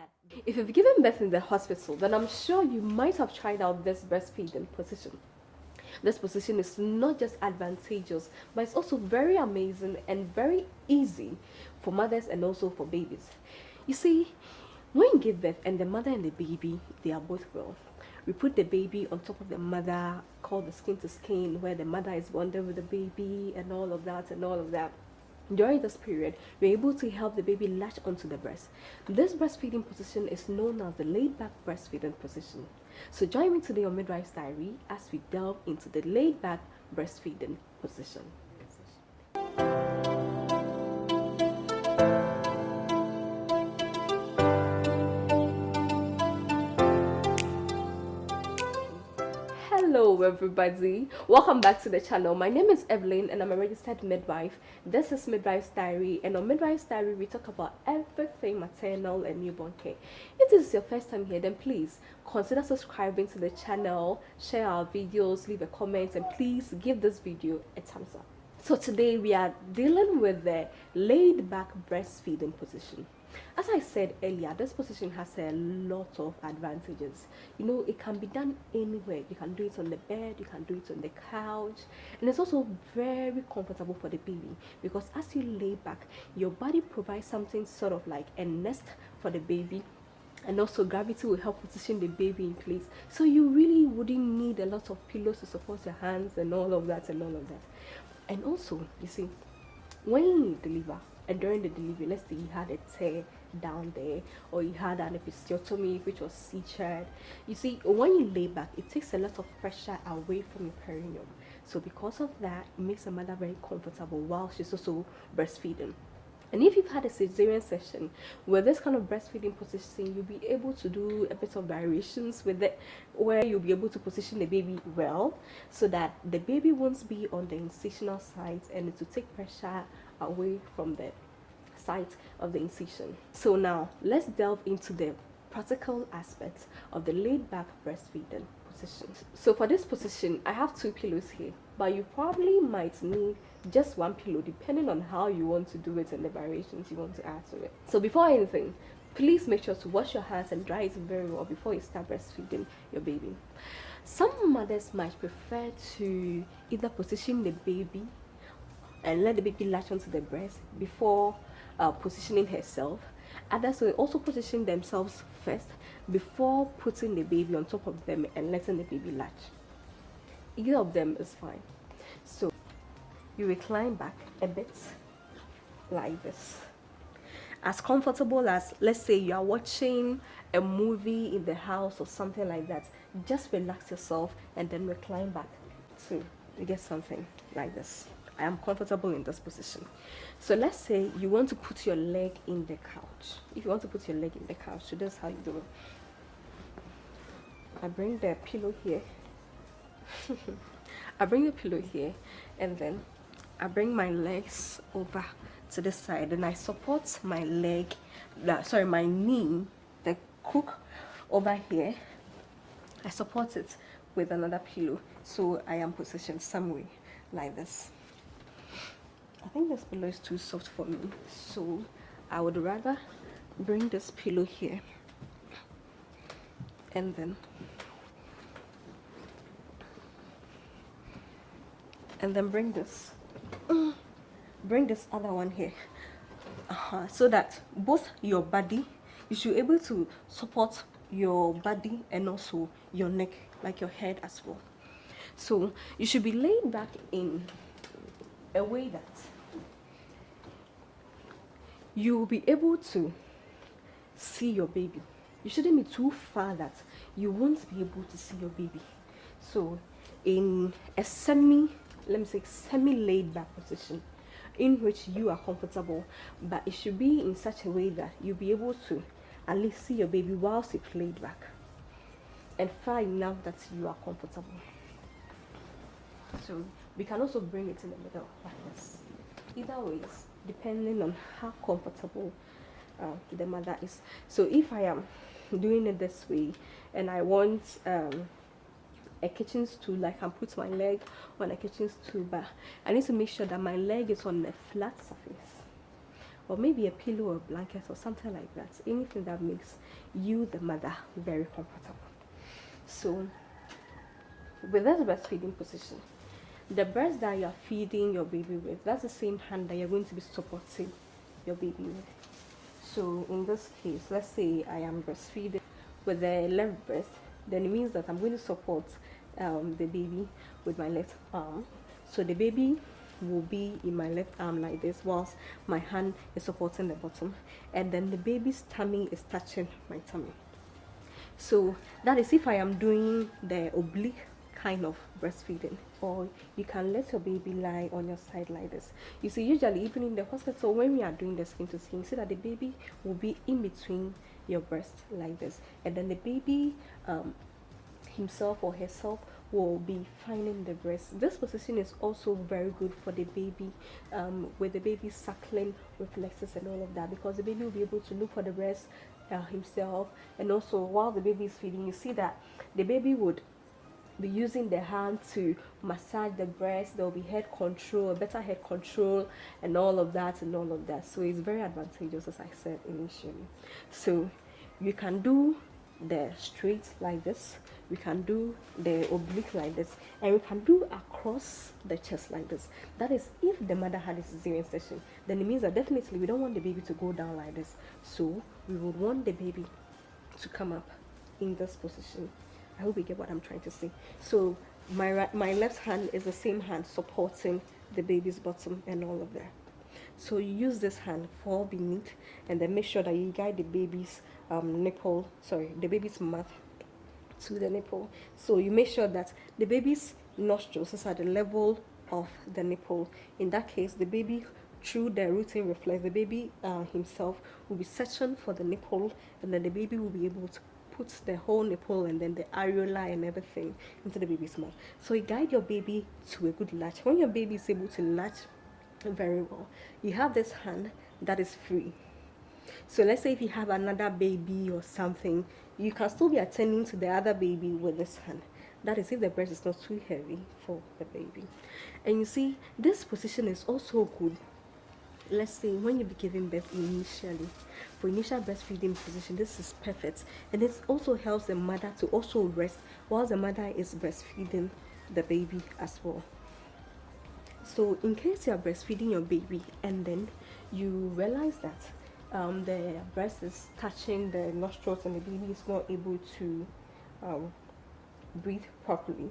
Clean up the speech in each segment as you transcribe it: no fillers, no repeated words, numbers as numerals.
that if you've given birth in the hospital, then I'm sure you might have tried out this breastfeeding position. This position is not just advantageous, but it's also very amazing and very easy for mothers and also for babies. You see, when you give birth and the mother and the baby, they are both well, we put the baby on top of the mother, called the skin to skin, where the mother is bonded with the baby and all of that and all of that. During this period, we're able to help the baby latch onto the breast. This breastfeeding position is known as the laid-back breastfeeding position. So join me today on Midwife's Diary as we delve into the laid-back breastfeeding position. Hello everybody, welcome back to the channel. My name is Evelyn and I'm a registered midwife. This is Midwife's Diary, and on Midwife's Diary we talk about everything maternal and newborn care. If this is your first time here, then please consider subscribing to the channel, share our videos, leave a comment, and please give this video a thumbs up. So today we are dealing with the laid back breastfeeding position. As I said earlier, this position has a lot of advantages. You know, it can be done anywhere. You can do it on the bed, you can do it on the couch, and it's also very comfortable for the baby, because as you lay back, your body provides something sort of like a nest for the baby, and also gravity will help position the baby in place, so you really wouldn't need a lot of pillows to support your hands and all of that. And also, you see, when you deliver and during the delivery, let's say you had a tear down there, or you had an episiotomy which was C-chard, you see, when you lay back, it takes a lot of pressure away from your perineum. So because of that, it makes the mother very comfortable while she's also breastfeeding. And if you've had a cesarean session with this kind of breastfeeding position, you'll be able to do a bit of variations with it, where you'll be able to position the baby well, so that the baby won't be on the incisional side and it will take pressure away from the site of the incision. So now let's delve into the practical aspects of the laid back breastfeeding position. So for this position, I have 2 pillows here, but you probably might need just 1 pillow depending on how you want to do it and the variations you want to add to it. So before anything, please make sure to wash your hands and dry it very well before you start breastfeeding your baby. Some mothers might prefer to either position the baby and let the baby latch onto the breast before positioning herself. Others will also position themselves first before putting the baby on top of them and letting the baby latch. Either of them is fine. So you recline back a bit like this, as comfortable as, let's say you are watching a movie in the house or something like that. Just relax yourself and then recline back so you get something like this. I am comfortable in this position. So let's say you want to put your leg in the couch. If you want to put your leg in the couch, so that's how you do it. I bring the pillow here. I bring the pillow here, and then I bring my legs over to this side, and I support my leg, my knee, the crook over here. I support it with another pillow, so I am positioned some way like this. I think this pillow is too soft for me, so I would rather bring this pillow here and then bring this other one here, so that both your body, you should be able to support your body and also your neck, like your head as well. So you should be laid back in a way that you will be able to see your baby. You shouldn't be too far that you won't be able to see your baby. So in a semi laid back position in which you are comfortable, but it should be in such a way that you'll be able to at least see your baby whilst it's laid back, and far enough that you are comfortable. So we can also bring it in the middle like this. Either ways, depending on how comfortable the mother is. So if I am doing it this way and I want a kitchen stool, I can put my leg on a kitchen stool, but I need to make sure that my leg is on a flat surface. or maybe a pillow or blanket or something like that. Anything that makes you, the mother, very comfortable. So with this breastfeeding position, the breast that you're feeding your baby with, that's the same hand that you're going to be supporting your baby with. So in this case, let's say I am breastfeeding with the left breast, then it means that I'm going to support the baby with my left arm. So the baby will be in my left arm like this, whilst my hand is supporting the bottom, and then the baby's tummy is touching my tummy. So that is if I am doing the oblique kind of breastfeeding, or you can let your baby lie on your side like this. You see, usually even in the hospital when we are doing the skin to skin, you see that the baby will be in between your breast like this, and then the baby himself or herself will be finding the breast. This position is also very good for the baby, with the baby suckling reflexes and all of that, because the baby will be able to look for the breast himself. And also while the baby is feeding, you see that the baby would be using the hand to massage the breast. There will be head control, better head control, and all of that. So it's very advantageous, as I said initially. So you can do the straight like this, we can do the oblique like this, and we can do across the chest like this. That is if the mother had a cesarean section, then it means that definitely we don't want the baby to go down like this, so we would want the baby to come up in this position. I hope you get what I'm trying to say. So my left hand is the same hand supporting the baby's bottom and all of that. So you use this hand fall beneath, and then make sure that you guide the baby's the baby's mouth to the nipple. So you make sure that the baby's nostrils is at the level of the nipple. In that case, the baby, through the routine reflex, the baby himself will be searching for the nipple, and then the baby will be able to put the whole nipple and then the areola and everything into the baby's mouth. So you guide your baby to a good latch. When your baby is able to latch very well, you have this hand that is free. So let's say if you have another baby or something, you can still be attending to the other baby with this hand. That is if the breast is not too heavy for the baby. And you see, this position is also good, let's say when you be giving birth initially. For initial breastfeeding position, this is perfect. And it also helps the mother to also rest while the mother is breastfeeding the baby as well. So in case you are breastfeeding your baby and then you realize that the breast is touching the nostrils and the baby is not able to breathe properly,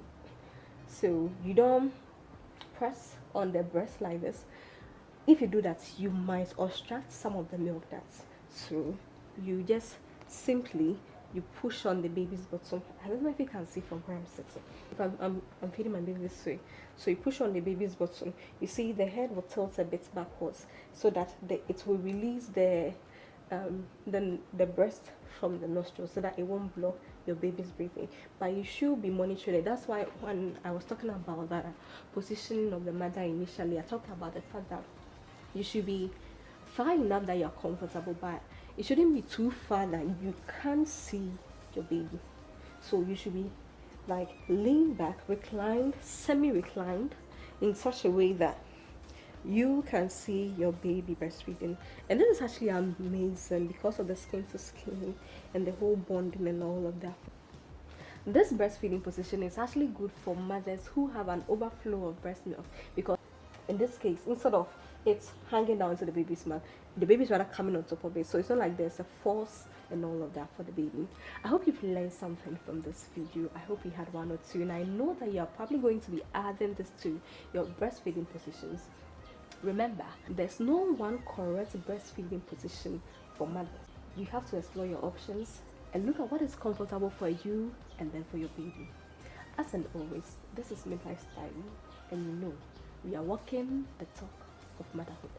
so you don't press on the breast like this. If you do that, you might obstruct some of the milk ducts. So you just simply push on the baby's bottom. I don't know if you can see from where I'm sitting. If I'm feeding my baby this way, so you push on the baby's bottom. You see the head will tilt a bit backwards so that it will release the breast from the nostrils, so that it won't block your baby's breathing. But you should be monitoring it. That's why when I was talking about the positioning of the mother initially, I talked about the fact that you should be far enough that you're comfortable, but it shouldn't be too far that you can't see your baby. So you should be like lean back, reclined, semi-reclined, in such a way that you can see your baby breastfeeding. And this is actually amazing because of the skin to skin and the whole bonding and all of that. This breastfeeding position is actually good for mothers who have an overflow of breast milk, because in this case, instead of it's hanging down to the baby's mouth, the baby's rather coming on top of it, so it's not like there's a force and all of that for the baby. I hope you've learned something from this video. I hope you had one or two, and I know that you're probably going to be adding this to your breastfeeding positions. Remember, there's no one correct breastfeeding position for mothers. You have to explore your options and look at what is comfortable for you and then for your baby. As and always, this is Midwife Diary, and you know we are walking the talk of motherhood.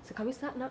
So can we start now?